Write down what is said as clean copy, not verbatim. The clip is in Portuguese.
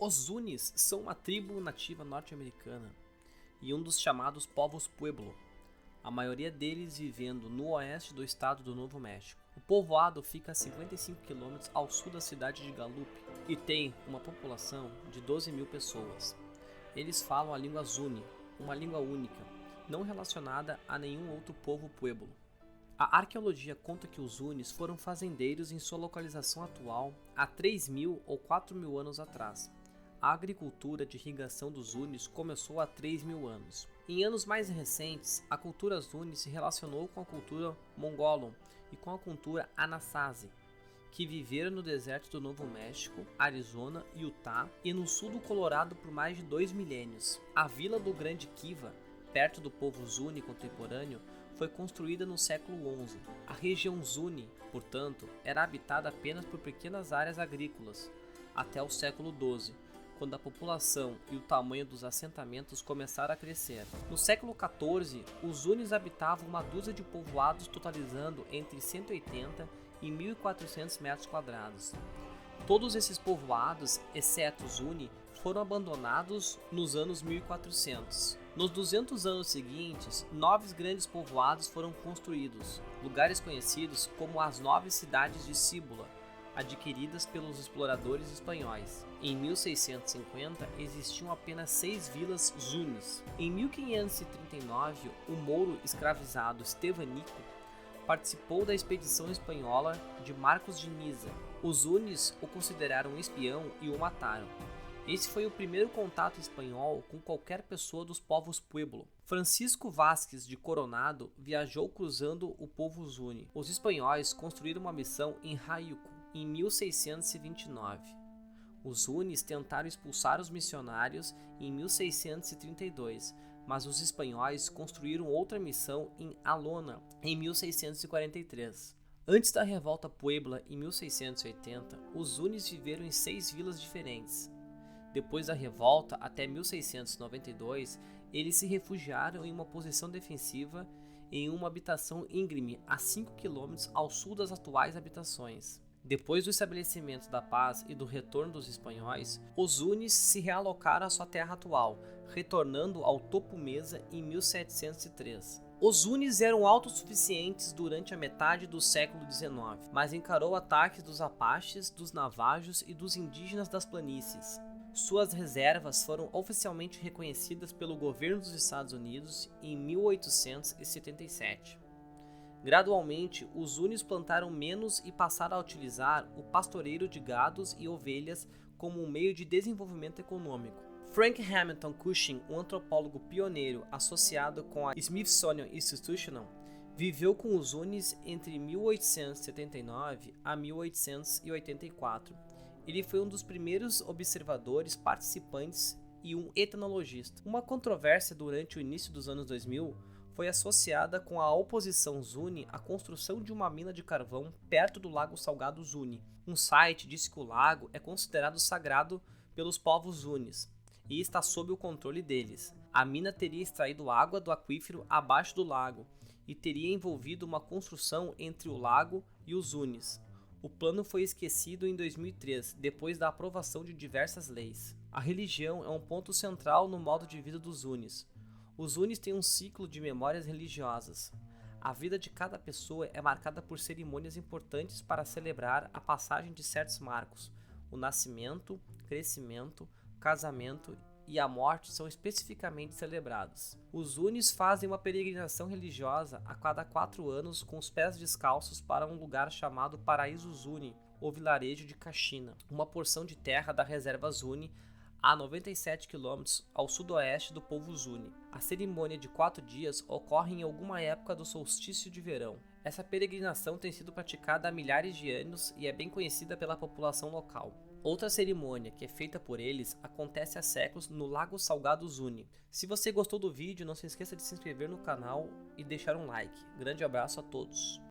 Os Zunis são uma tribo nativa norte-americana e um dos chamados povos Pueblo, a maioria deles vivendo no oeste do estado do Novo México. O povoado fica a 55 km ao sul da cidade de Gallup e tem uma população de 12 mil pessoas. Eles falam a língua Zuni, uma língua única, não relacionada a nenhum outro povo Pueblo. A arqueologia conta que os Zunis foram fazendeiros em sua localização atual há 3.000 ou 4.000 anos atrás. A agricultura de irrigação dos Zunis começou há 3.000 anos. Em anos mais recentes, a cultura Zuni se relacionou com a cultura Mongolon e com a cultura Anasazi, que viveram no deserto do Novo México, Arizona, Utah e no sul do Colorado por mais de 2 milênios. A vila do Grande Kiva, perto do povo Zuni contemporâneo, foi construída no século XI. A região Zuni, portanto, era habitada apenas por pequenas áreas agrícolas, até o século XII, quando a população e o tamanho dos assentamentos começaram a crescer. No século XIV, os Zunis habitavam uma dúzia de povoados totalizando entre 180 e 1.400 metros quadrados. Todos esses povoados, exceto Zuni, foram abandonados nos anos 1400. Nos 200 anos seguintes, 9 grandes povoados foram construídos, lugares conhecidos como as 9 cidades de Cíbola, adquiridas pelos exploradores espanhóis. Em 1650, existiam apenas 6 vilas Zunis. Em 1539, o mouro escravizado Estevanico participou da expedição espanhola de Marcos de Niza. Os Zunis o consideraram um espião e o mataram. Esse foi o primeiro contato espanhol com qualquer pessoa dos povos Pueblo. Francisco Vázquez de Coronado viajou cruzando o povo Zuni. Os espanhóis construíram uma missão em Jayuco em 1629. Os Zunis tentaram expulsar os missionários em 1632, mas os espanhóis construíram outra missão em Alona em 1643. Antes da revolta Puebla em 1680, os Zunis viveram em 6 vilas diferentes. Depois da revolta, até 1692, eles se refugiaram em uma posição defensiva em uma habitação íngreme a 5 km ao sul das atuais habitações. Depois do estabelecimento da paz e do retorno dos espanhóis, os Zunis se realocaram à sua terra atual, retornando ao Topo Mesa em 1703. Os Zunis eram autossuficientes durante a metade do século XIX, mas encarou ataques dos Apaches, dos Navajos e dos indígenas das planícies. Suas reservas foram oficialmente reconhecidas pelo governo dos Estados Unidos em 1877. Gradualmente, os Zunis plantaram menos e passaram a utilizar o pastoreio de gados e ovelhas como um meio de desenvolvimento econômico. Frank Hamilton Cushing, um antropólogo pioneiro associado com a Smithsonian Institution, viveu com os Zunis entre 1879 a 1884. Ele foi um dos primeiros observadores participantes e um etnologista. Uma controvérsia durante o início dos anos 2000 foi associada com a oposição Zuni à construção de uma mina de carvão perto do Lago Salgado Zuni. Um site disse que o lago é considerado sagrado pelos povos Zunis e está sob o controle deles. A mina teria extraído água do aquífero abaixo do lago e teria envolvido uma construção entre o lago e os Zunis. O plano foi esquecido em 2003, depois da aprovação de diversas leis. A religião é um ponto central no modo de vida dos Zunis. Os Zunis têm um ciclo de memórias religiosas. A vida de cada pessoa é marcada por cerimônias importantes para celebrar a passagem de certos marcos. O nascimento, crescimento, casamento e a morte são especificamente celebrados. Os Zunis fazem uma peregrinação religiosa a cada 4 anos com os pés descalços para um lugar chamado Paraíso Zuni, ou vilarejo de Caxina, uma porção de terra da reserva Zuni a 97 km ao sudoeste do povo Zuni. A cerimônia de 4 dias ocorre em alguma época do solstício de verão. Essa peregrinação tem sido praticada há milhares de anos e é bem conhecida pela população local. Outra cerimônia, que é feita por eles, acontece há séculos no Lago Salgado Zuni. Se você gostou do vídeo, não se esqueça de se inscrever no canal e deixar um like. Grande abraço a todos!